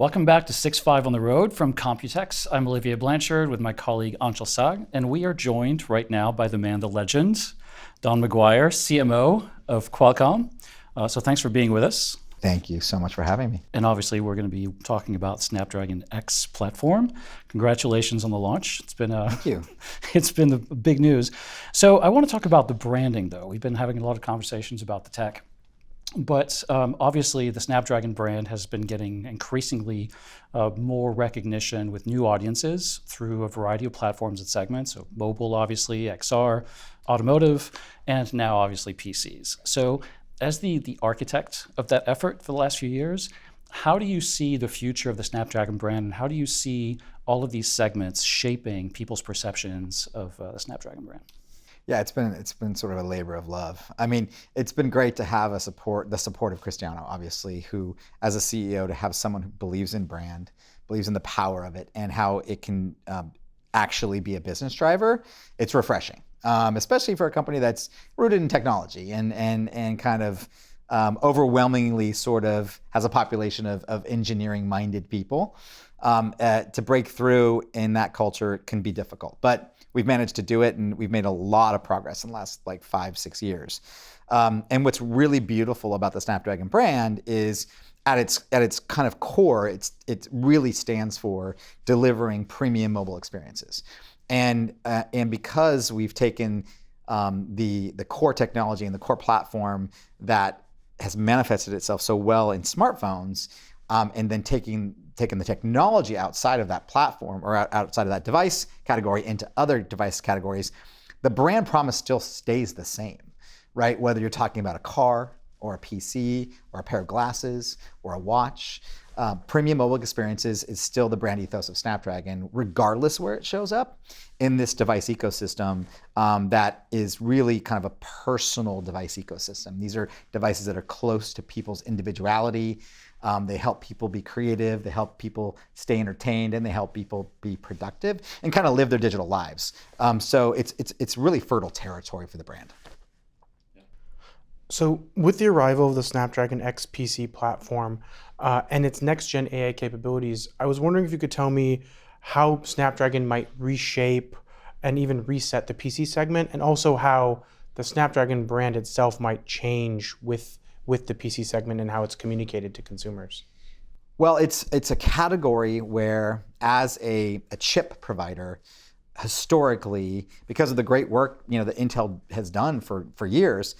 Welcome back to 6.5 on the Road from Computex. I'm Olivier Blanchard with my colleague Anshel, and we are joined right now by the man, the legend, Don McGuire, CMO of Qualcomm. So thanks for being with us. Thank you so much for having me. And obviously, we're going to be talking about Snapdragon X platform. Congratulations on the launch. It's been Thank you. It's been the big news. So I want to talk about the branding, though. We've been having a lot of conversations about the tech. But obviously, the Snapdragon brand has been getting increasingly more recognition with new audiences through a variety of platforms and segments. So mobile, obviously, XR, automotive, and now obviously PCs. So as the architect of that effort for the last few years, how do you see the future of the Snapdragon brand, and how do you see all of these segments shaping people's perceptions of the Snapdragon brand? Yeah, it's been sort of a labor of love. I mean, it's been great to have the support of Cristiano, obviously, who, as a CEO, to have someone who believes in brand, believes in the power of it, and how it can actually be a business driver. It's refreshing, especially for a company that's rooted in technology and kind of overwhelmingly sort of has a population of engineering-minded people. To break through in that culture can be difficult, but we've managed to do it, and we've made a lot of progress in the last 5-6 years. And what's really beautiful about the Snapdragon brand is at its kind of core, it really stands for delivering premium mobile experiences. And because we've taken the core technology and the core platform that has manifested itself so well in smartphones, and then taking the technology outside of that platform or outside of that device category into other device categories, the brand promise still stays the same, right? Whether you're talking about a car or a PC or a pair of glasses or a watch, premium mobile experiences is still the brand ethos of Snapdragon, regardless where it shows up in this device ecosystem that is really kind of a personal device ecosystem. These are devices that are close to people's individuality. They help people be creative, they help people stay entertained, and they help people be productive and kind of live their digital lives. So it's really fertile territory for the brand. So with the arrival of the Snapdragon X PC platform and its next-gen AI capabilities, I was wondering if you could tell me how Snapdragon might reshape and even reset the PC segment, and also how the Snapdragon brand itself might change with the PC segment and how it's communicated to consumers. Well, it's a category where, as a chip provider, historically, because of the great work that Intel has done for years,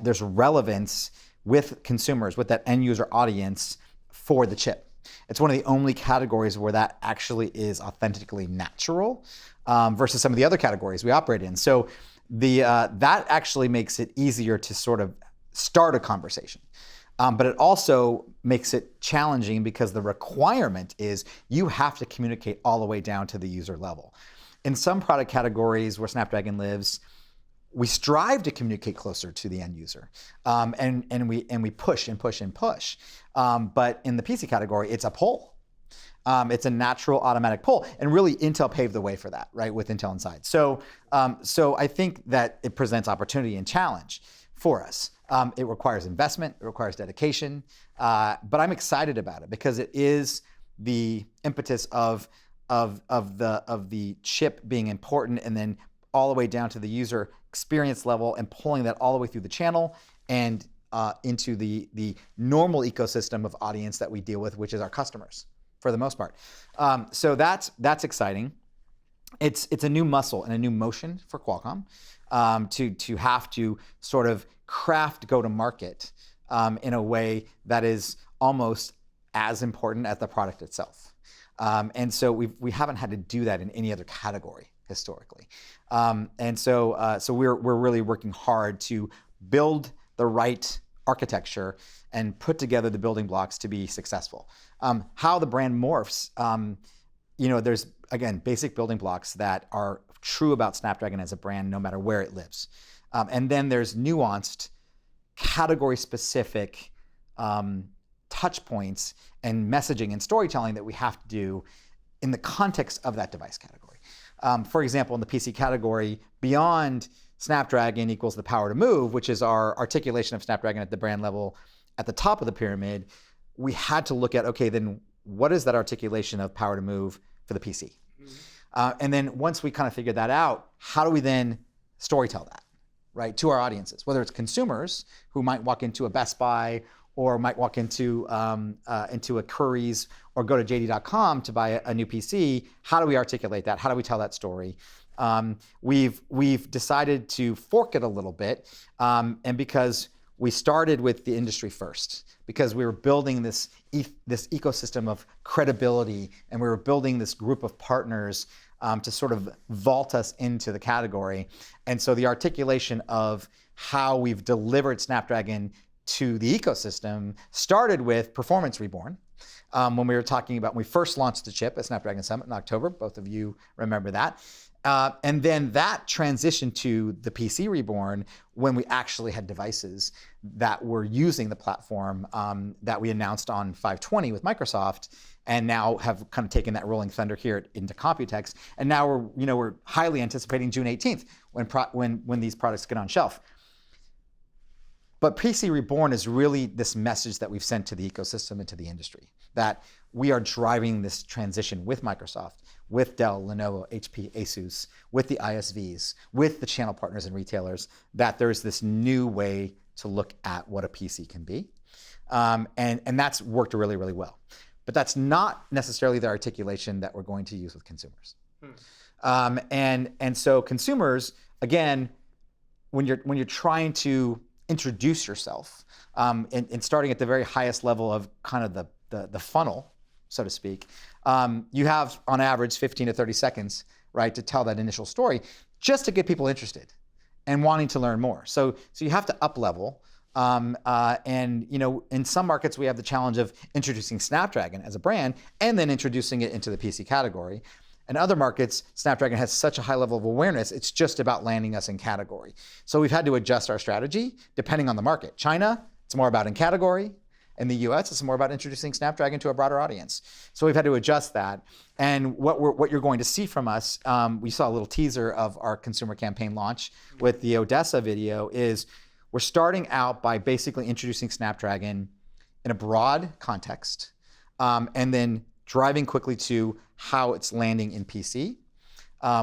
there's relevance with consumers, with that end user audience for the chip. It's one of the only categories where that actually is authentically natural versus some of the other categories we operate in. So that actually makes it easier to sort of start a conversation. But it also makes it challenging because the requirement is you have to communicate all the way down to the user level. In some product categories where Snapdragon lives, we strive to communicate closer to the end user, and we push and push and push. But in the PC category, it's a pull. It's a natural automatic pull, and really Intel paved the way for that, right, with Intel Inside. So I think that it presents opportunity and challenge for us. It requires investment, it requires dedication, but I'm excited about it because it is the impetus of the chip being important, and then all the way down to the user experience level, and pulling that all the way through the channel and into the normal ecosystem of audience that we deal with, which is our customers for the most part. So that's exciting. It's a new muscle and a new motion for Qualcomm to have to sort of craft go-to-market in a way that is almost as important as the product itself. And so we haven't had to do that in any other category historically. And so we're really working hard to build the right architecture and put together the building blocks to be successful. How the brand morphs, there's, again, basic building blocks that are true about Snapdragon as a brand no matter where it lives. And then there's nuanced, category-specific touch points and messaging and storytelling that we have to do in the context of that device category. For example, in the PC category, beyond Snapdragon equals the power to move, which is our articulation of Snapdragon at the brand level at the top of the pyramid, we had to look at, okay, then what is that articulation of power to move for the PC? And then once we kind of figured that out, how do we then storytell that, right, to our audiences, whether it's consumers who might walk into a Best Buy or might walk into a Curry's or go to JD.com to buy a new PC. How do we articulate that? How do we tell that story? We've decided to fork it a little bit, and because we started with the industry first, because we were building this ecosystem of credibility, and we were building this group of partners to sort of vault us into the category. And so the articulation of how we've delivered Snapdragon to the ecosystem started with Performance Reborn. When we were talking about, when we first launched the chip at Snapdragon Summit in October, both of you remember that. And then that transitioned to the PC Reborn when we actually had devices that were using the platform that we announced on 5/20 with Microsoft, and now have kind of taken that rolling thunder here into Computex. And now we're highly anticipating June 18th when these products get on shelf. But PC Reborn is really this message that we've sent to the ecosystem and to the industry, that we are driving this transition with Microsoft, with Dell, Lenovo, HP, Asus, with the ISVs, with the channel partners and retailers, that there's this new way to look at what a PC can be. And that's worked really, really well. But that's not necessarily the articulation that we're going to use with consumers. And so consumers, again, when you're trying to introduce yourself, and starting at the very highest level of kind of the funnel, so to speak, you have on average 15 to 30 seconds, right, to tell that initial story, just to get people interested and wanting to learn more. So you have to up level. And in some markets we have the challenge of introducing Snapdragon as a brand and then introducing it into the PC category. In other markets, Snapdragon has such a high level of awareness, it's just about landing us in category. So we've had to adjust our strategy depending on the market. China, it's more about in category. In the US, it's more about introducing Snapdragon to a broader audience. So we've had to adjust that. And what you're going to see from us, we saw a little teaser of our consumer campaign launch with the Odessa video, is we're starting out by basically introducing Snapdragon in a broad context, and then driving quickly to how it's landing in PC,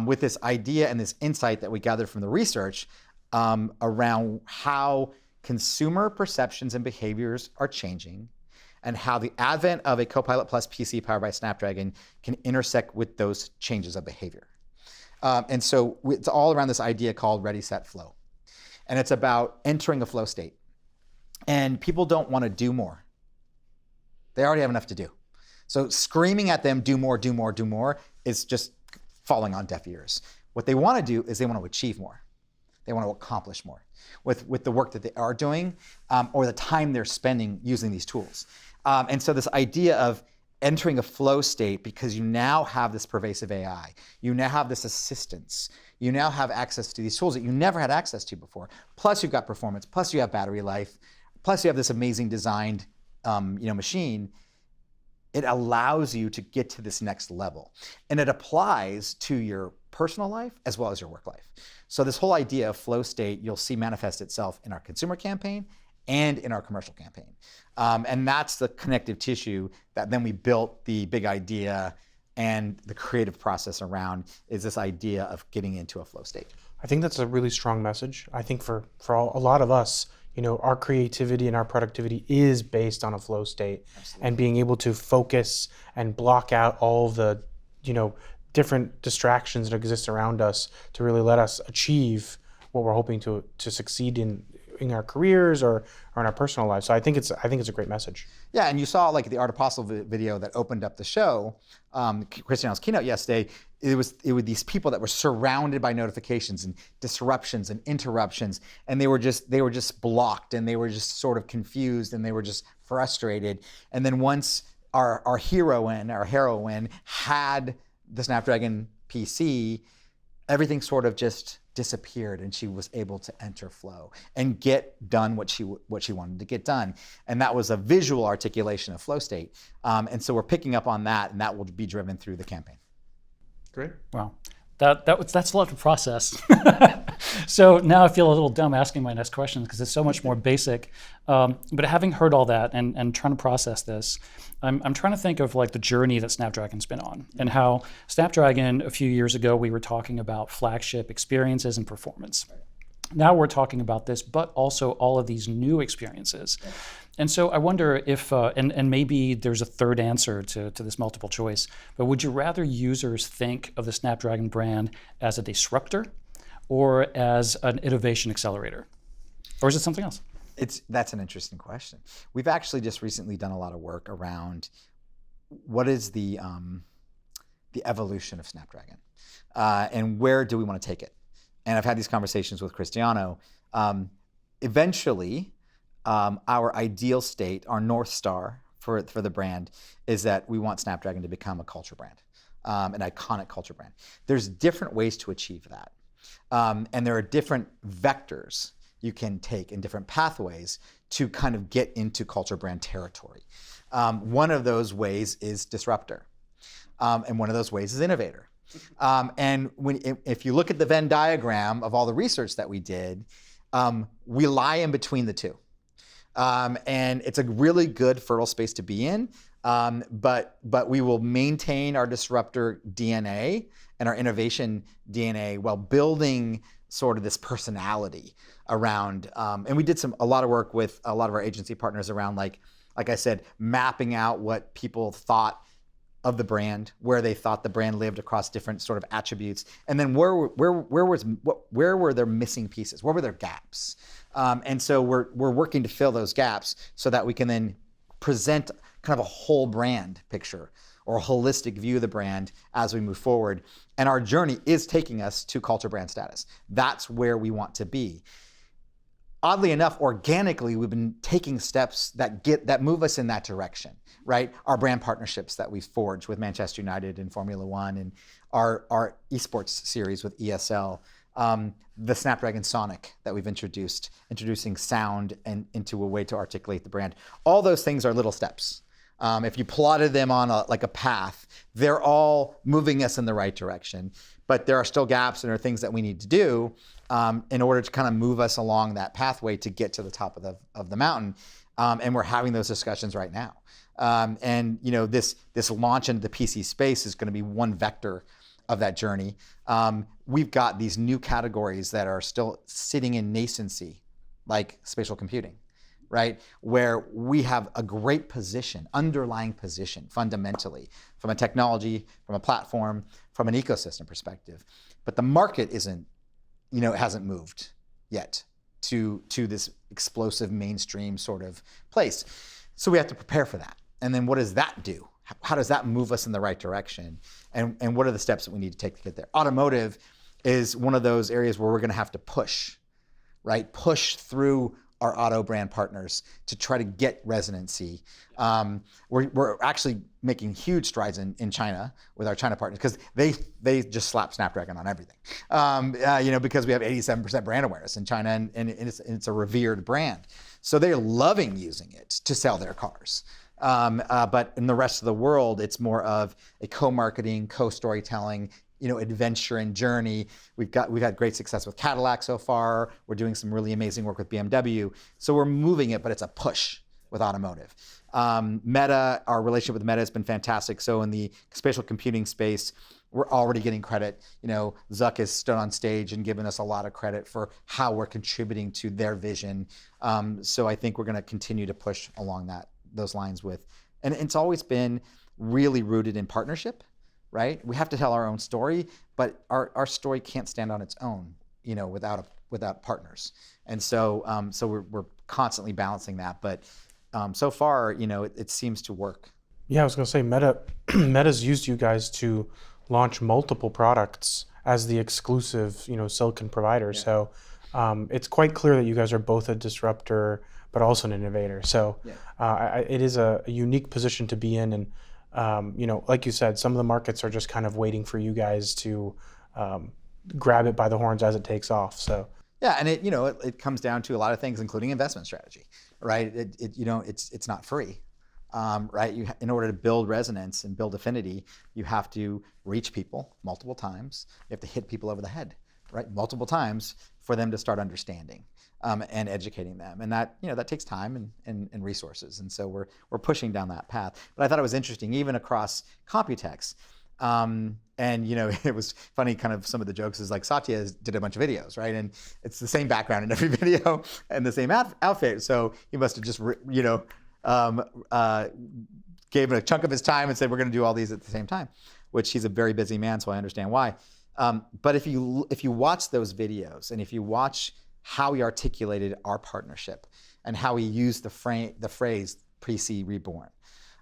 with this idea and this insight that we gathered from the research around how consumer perceptions and behaviors are changing, and how the advent of a Copilot Plus PC powered by Snapdragon can intersect with those changes of behavior. And so it's all around this idea called Ready, Set, Flow. And it's about entering a flow state. And people don't want to do more. They already have enough to do. So screaming at them, do more, do more, do more, is just falling on deaf ears. What they want to do is they want to achieve more. They want to accomplish more with the work that they are doing, or the time they're spending using these tools. And so this idea of entering a flow state, because you now have this pervasive AI, you now have this assistance, you now have access to these tools that you never had access to before. Plus you've got performance, plus you have battery life, plus you have this amazing designed machine. It allows you to get to this next level. And it applies to your personal life as well as your work life. So this whole idea of flow state, you'll see manifest itself in our consumer campaign and in our commercial campaign. And that's the connective tissue that then we built the big idea and the creative process around, is this idea of getting into a flow state. I think that's a really strong message. I think for a lot of us, our creativity and our productivity is based on a flow state. Absolutely. And being able to focus and block out all of the, different distractions that exist around us to really let us achieve what we're hoping to succeed in our careers or in our personal lives. So I think it's a great message. Yeah, and you saw like the Art Apostle video that opened up the show, Christiane's keynote yesterday. It was these people that were surrounded by notifications and disruptions and interruptions, and they were just blocked, and they were just sort of confused, and they were just frustrated. And then once our heroine had the Snapdragon PC, everything sort of just disappeared, and she was able to enter flow and get done what she wanted to get done. And that was a visual articulation of flow state. And so we're picking up on that, and that will be driven through the campaign. Great. Wow. That's a lot to process. So now I feel a little dumb asking my next question because it's so much more basic. But having heard all that and trying to process this, I'm trying to think of like the journey that Snapdragon's been on and how Snapdragon a few years ago we were talking about flagship experiences and performance. Now we're talking about this, but also all of these new experiences. And so I wonder if, and maybe there's a third answer to this multiple choice, but would you rather users think of the Snapdragon brand as a disruptor or as an innovation accelerator? Or is it something else? That's an interesting question. We've actually just recently done a lot of work around what is the evolution of Snapdragon and where do we want to take it? And I've had these conversations with Cristiano. Eventually, our ideal state, our North Star for the brand is that we want Snapdragon to become a culture brand, an iconic culture brand. There's different ways to achieve that. And there are different vectors you can take in different pathways to kind of get into culture brand territory. One of those ways is disruptor. And one of those ways is innovator. And if you look at the Venn diagram of all the research that we did, we lie in between the two. And it's a really good fertile space to be in, but we will maintain our disruptor DNA and our innovation DNA while building sort of this personality around, and we did a lot of work with a lot of our agency partners around, like I said, mapping out what people thought of the brand, where they thought the brand lived across different sort of attributes, and then where were there missing pieces? Where were there gaps? And so we're working to fill those gaps so that we can then present kind of a whole brand picture or a holistic view of the brand as we move forward. And our journey is taking us to culture brand status. That's where we want to be. Oddly enough, organically, we've been taking steps that move us in that direction, right? Our brand partnerships that we've forged with Manchester United and Formula One, and our esports series with ESL, the Snapdragon Sonic that we've introducing sound and into a way to articulate the brand. All those things are little steps. If you plotted them on a path, they're all moving us in the right direction. But there are still gaps and there are things that we need to do in order to kind of move us along that pathway to get to the top of the mountain. And we're having those discussions right now. And this launch into the PC space is going to be one vector of that journey. We've got these new categories that are still sitting in nascency, like spatial computing, right? Where we have a great position, underlying position, fundamentally, from a technology, from a platform, from an ecosystem perspective. But the market isn't, it hasn't moved yet to this explosive mainstream sort of place. So we have to prepare for that. And then what does that do? How does that move us in the right direction? And what are the steps that we need to take to get there? Automotive is one of those areas where we're going to have to push, right? Push through our auto brand partners to try to get resonancy. We're actually making huge strides in China with our China partners because they just slap Snapdragon on everything. Because we have 87% brand awareness in China and it's a revered brand. So they're loving using it to sell their cars. But in the rest of the world, it's more of a co-marketing, co-storytelling, adventure and journey. We've had great success with Cadillac so far. We're doing some really amazing work with BMW. So we're moving it, but it's a push with automotive. Meta, our relationship with Meta has been fantastic. So in the spatial computing space, we're already getting credit. Zuck has stood on stage and given us a lot of credit for how we're contributing to their vision. So I think we're going to continue to push along those lines and it's always been really rooted in partnership, right? We have to tell our own story, but our story can't stand on its own, without partners. And so we're constantly balancing that. But so far, it seems to work. Yeah, I was going to say Meta's used you guys to launch multiple products as the exclusive, silicon provider. Yeah. So it's quite clear that you guys are both a disruptor, but also an innovator. So it is a unique position to be in. And, like you said, some of the markets are just kind of waiting for you guys to grab it by the horns as it takes off. So yeah, and it comes down to a lot of things, including investment strategy, right? It's not free, right? In order to build resonance and build affinity, you have to reach people multiple times. You have to hit people over the head, right? Multiple times for them to start understanding and educating them. And that, that takes time and resources. And so we're pushing down that path. But I thought it was interesting, even across Computex. And it was funny, kind of some of the jokes is like Satya did a bunch of videos, right? And it's the same background in every video and the same outfit. So he must have just, gave a chunk of his time and said, we're going to do all these at the same time, which he's a very busy man, so I understand why. But if you watch those videos and if you watch how he articulated our partnership and how he used the phrase PC reborn,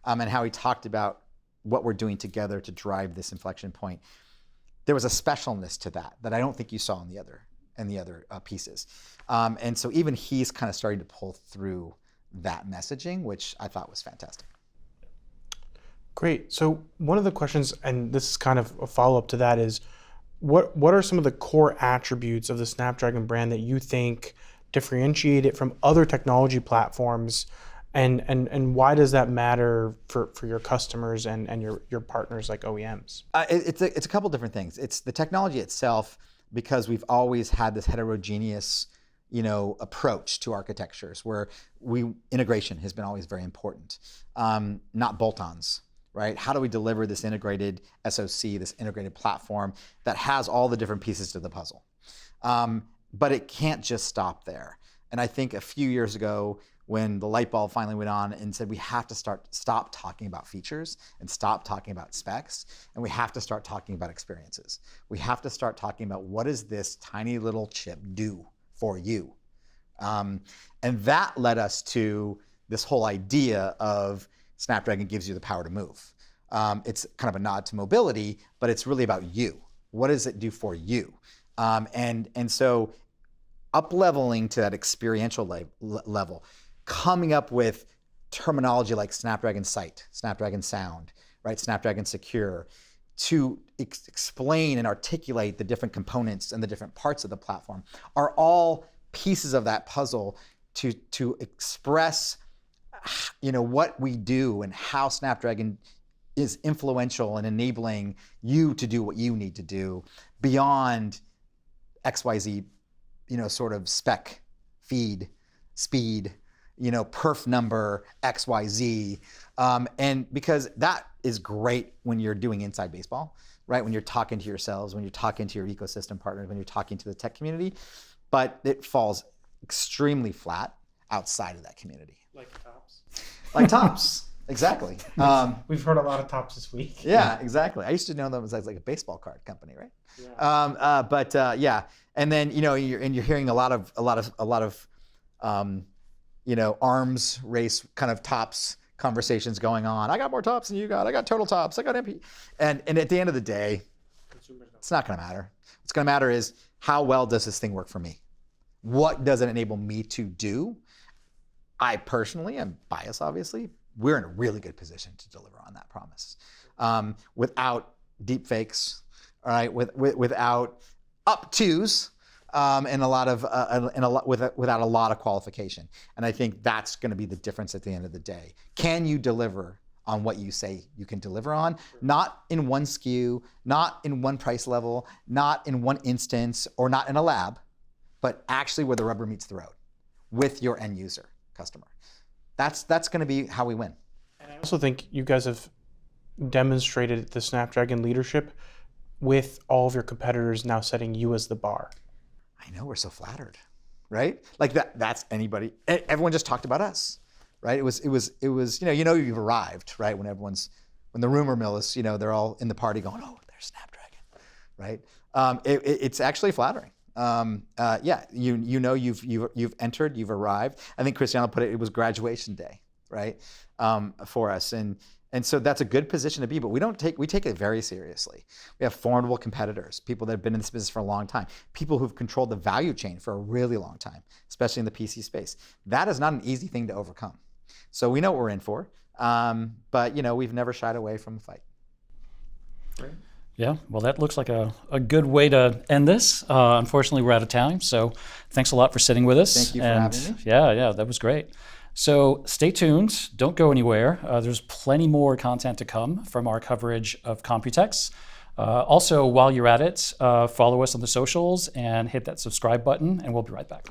and how he talked about what we're doing together to drive this inflection point, there was a specialness to that I don't think you saw in the other pieces. And so even he's kind of starting to pull through that messaging, which I thought was fantastic. Great. So one of the questions, and this is kind of a follow-up to that, is what are some of the core attributes of the Snapdragon brand that you think differentiate it from other technology platforms, and why does that matter for your customers and your partners like OEMs? It's a couple different things. It's the technology itself, because we've always had this heterogeneous approach to architectures where integration has been always very important, not bolt-ons, right? How do we deliver this integrated SoC, this integrated platform that has all the different pieces to the puzzle? But it can't just stop there. And I think a few years ago, when the light bulb finally went on and said we have to stop talking about features and stop talking about specs, and we have to start talking about experiences. We have to start talking about what does this tiny little chip do for you? And that led us to this whole idea of Snapdragon gives you the power to move. It's kind of a nod to mobility, but it's really about you. What does it do for you? And so up-leveling to that experiential level, coming up with terminology like Snapdragon Sight, Snapdragon Sound, right? Snapdragon Secure, to explain and articulate the different components and the different parts of the platform are all pieces of that puzzle to express what we do and how Snapdragon is influential in enabling you to do what you need to do beyond XYZ, sort of spec, feed, speed, perf number, XYZ. And because that is great when you're doing inside baseball, right? When you're talking to yourselves, when you're talking to your ecosystem partners, when you're talking to the tech community, but it falls extremely flat outside of that community. Like tops. Like tops, exactly. We've heard a lot of tops this week. Yeah, exactly. I used to know them as like a baseball card company, right? Yeah. Yeah, and then you're hearing a lot of arms race kind of tops conversations going on. I got more tops than you got. I got total tops. I got MP. And at the end of the day, it's not going to matter. What's going to matter is how well does this thing work for me? What does it enable me to do? I personally am biased, obviously. We're in a really good position to deliver on that promise without deep fakes, all right, without up twos. And without a lot of qualification. And I think that's going to be the difference at the end of the day. Can you deliver on what you say you can deliver on? Not in one SKU, not in one price level, not in one instance, or not in a lab, but actually where the rubber meets the road with your end user customer. That's going to be how we win. And I also think you guys have demonstrated the Snapdragon leadership with all of your competitors now setting you as the bar. I know, we're so flattered, right? Like that's anybody. Everyone just talked about us, right? It was you've arrived, right? When the rumor mill is, they're all in the party going, oh, there's Snapdragon, right? It's actually flattering. You've entered, you've arrived. I think Cristiano put it was graduation day, right? For us, and so that's a good position to be, but we take it very seriously. We have formidable competitors, people that have been in this business for a long time, people who've controlled the value chain for a really long time, especially in the PC space. That is not an easy thing to overcome. So we know what we're in for, but we've never shied away from the fight. Great. Yeah, well, that looks like a good way to end this. Unfortunately, we're out of time, so thanks a lot for sitting with us. Thank you for having me. Yeah, that was great. So stay tuned, don't go anywhere. There's plenty more content to come from our coverage of Computex. Also, while you're at it, follow us on the socials and hit that subscribe button, and we'll be right back.